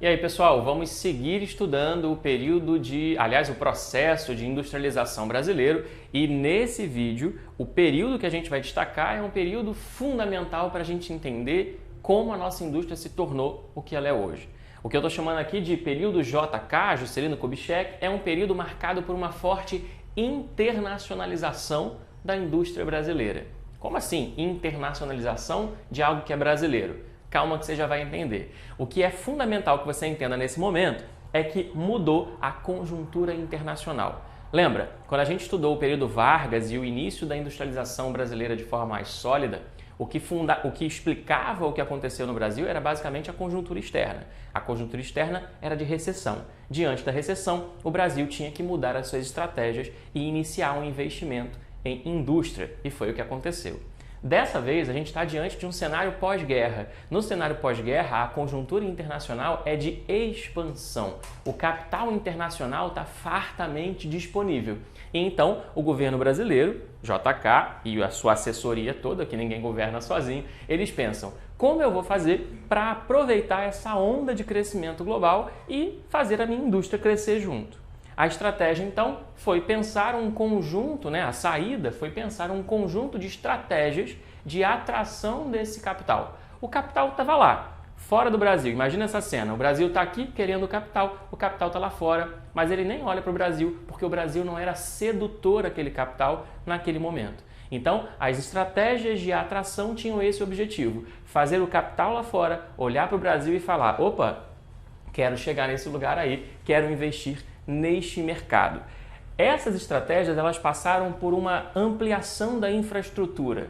E aí, pessoal, vamos seguir estudando o processo de industrialização brasileiro, e nesse vídeo, o período que a gente vai destacar é um período fundamental para a gente entender como a nossa indústria se tornou o que ela é hoje. O que eu estou chamando aqui de período JK, Juscelino Kubitschek, é um período marcado por uma forte internacionalização da indústria brasileira. Como assim internacionalização de algo que é brasileiro? Calma que você já vai entender. O que é fundamental que você entenda nesse momento é que mudou a conjuntura internacional. Lembra, quando a gente estudou o período Vargas e o início da industrialização brasileira de forma mais sólida, o que explicava o que aconteceu no Brasil era basicamente a conjuntura externa. A conjuntura externa era de recessão. Diante da recessão, o Brasil tinha que mudar as suas estratégias e iniciar um investimento em indústria, e foi o que aconteceu. Dessa vez, a gente está diante de um cenário pós-guerra. No cenário pós-guerra, a conjuntura internacional é de expansão. O capital internacional está fartamente disponível. E então, o governo brasileiro, JK, e a sua assessoria toda, que ninguém governa sozinho, eles pensam: como eu vou fazer para aproveitar essa onda de crescimento global e fazer a minha indústria crescer junto? A estratégia, então, foi pensar um conjunto, a saída foi pensar um conjunto de estratégias de atração desse capital. O capital estava lá, fora do Brasil. Imagina essa cena, o Brasil está aqui querendo o capital está lá fora, mas ele nem olha para o Brasil, porque o Brasil não era sedutor aquele capital naquele momento. Então, as estratégias de atração tinham esse objetivo: fazer o capital lá fora, olhar para o Brasil e falar: opa, quero chegar nesse lugar aí, quero investir neste mercado. Essas estratégias elas passaram por uma ampliação da infraestrutura,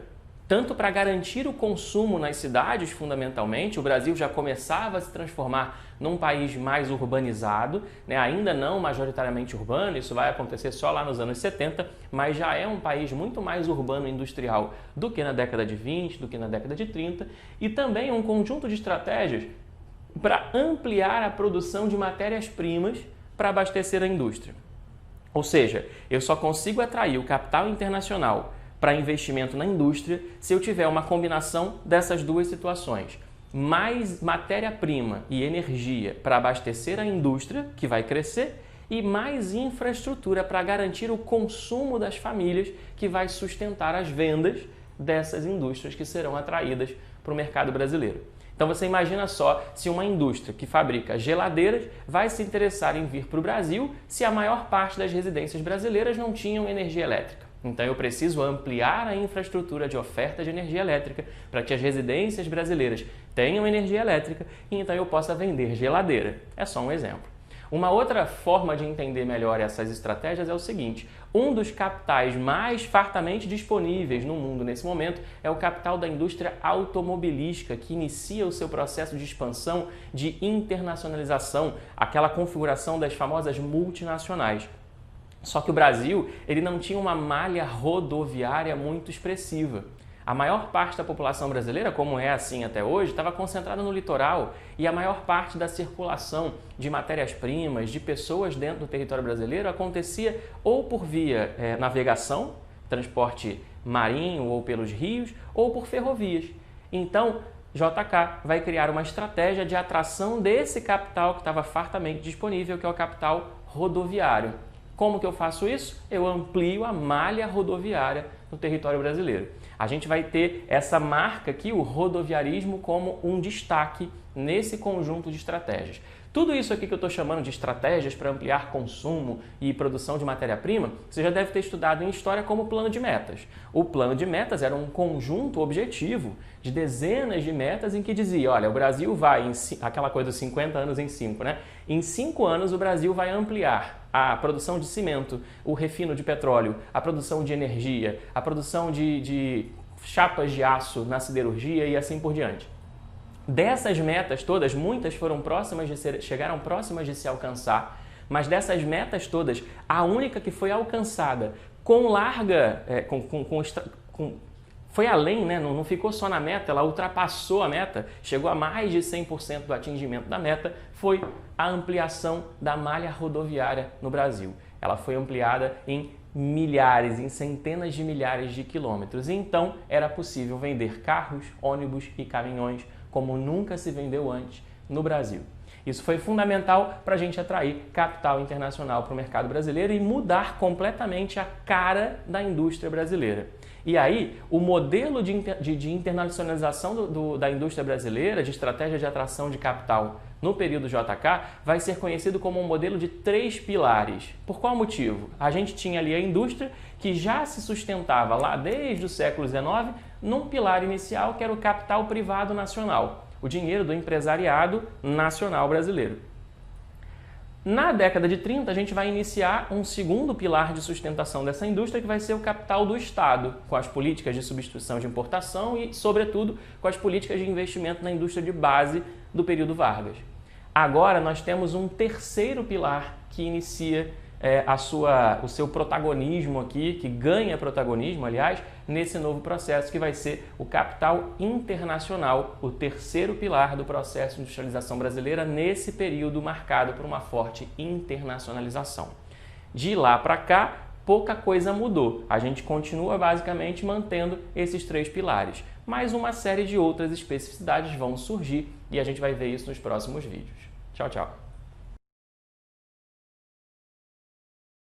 tanto para garantir o consumo nas cidades, fundamentalmente. O Brasil já começava a se transformar num país mais urbanizado, ainda não majoritariamente urbano, isso vai acontecer só lá nos anos 70, mas já é um país muito mais urbano e industrial do que na década de 20, do que na década de 30, e também um conjunto de estratégias para ampliar a produção de matérias-primas para abastecer a indústria. Ou seja, eu só consigo atrair o capital internacional para investimento na indústria se eu tiver uma combinação dessas duas situações: mais matéria-prima e energia para abastecer a indústria, que vai crescer, e mais infraestrutura para garantir o consumo das famílias, que vai sustentar as vendas dessas indústrias que serão atraídas para o mercado brasileiro. Então você imagina só se uma indústria que fabrica geladeiras vai se interessar em vir para o Brasil se a maior parte das residências brasileiras não tinham energia elétrica. Então eu preciso ampliar a infraestrutura de oferta de energia elétrica para que as residências brasileiras tenham energia elétrica e então eu possa vender geladeira. É só um exemplo. Uma outra forma de entender melhor essas estratégias é o seguinte: um dos capitais mais fartamente disponíveis no mundo nesse momento é o capital da indústria automobilística, que inicia o seu processo de expansão, de internacionalização, aquela configuração das famosas multinacionais. Só que o Brasil ele não tinha uma malha rodoviária muito expressiva. A maior parte da população brasileira, como é assim até hoje, estava concentrada no litoral, e a maior parte da circulação de matérias-primas, de pessoas dentro do território brasileiro acontecia ou por via navegação, transporte marinho ou pelos rios, ou por ferrovias. Então, JK vai criar uma estratégia de atração desse capital que estava fartamente disponível, que é o capital rodoviário. Como que eu faço isso? Eu amplio a malha rodoviária no território brasileiro. A gente vai ter essa marca aqui, o rodoviarismo, como um destaque nesse conjunto de estratégias. Tudo isso aqui que eu estou chamando de estratégias para ampliar consumo e produção de matéria-prima, você já deve ter estudado em história como plano de metas. O plano de metas era um conjunto objetivo de dezenas de metas em que dizia: olha, o Brasil vai, aquela coisa dos 50 anos em 5, Em 5 anos o Brasil vai ampliar a produção de cimento, o refino de petróleo, a produção de energia, a produção de chapas de aço na siderurgia e assim por diante. Dessas metas todas, muitas chegaram próximas de se alcançar, mas dessas metas todas, a única que foi alcançada foi além, não ficou só na meta, ela ultrapassou a meta, chegou a mais de 100% do atingimento da meta, foi a ampliação da malha rodoviária no Brasil. Ela foi ampliada em milhares, em centenas de milhares de quilômetros. E então era possível vender carros, ônibus e caminhões como nunca se vendeu antes no Brasil. Isso foi fundamental para a gente atrair capital internacional para o mercado brasileiro e mudar completamente a cara da indústria brasileira. E aí, o modelo de internacionalização da indústria brasileira, de estratégia de atração de capital no período JK, vai ser conhecido como um modelo de 3 pilares. Por qual motivo? A gente tinha ali a indústria que já se sustentava lá desde o século XIX num pilar inicial que era o capital privado nacional, o dinheiro do empresariado nacional brasileiro. Na década de 30, a gente vai iniciar um segundo pilar de sustentação dessa indústria, que vai ser o capital do Estado, com as políticas de substituição de importação e, sobretudo, com as políticas de investimento na indústria de base do período Vargas. Agora, nós temos um terceiro pilar que inicia o seu protagonismo aqui, que ganha protagonismo, aliás, nesse novo processo, que vai ser o capital internacional, o terceiro pilar do processo de industrialização brasileira nesse período marcado por uma forte internacionalização. De lá para cá, pouca coisa mudou. A gente continua basicamente mantendo esses 3 pilares, mas uma série de outras especificidades vão surgir e a gente vai ver isso nos próximos vídeos. Tchau, tchau!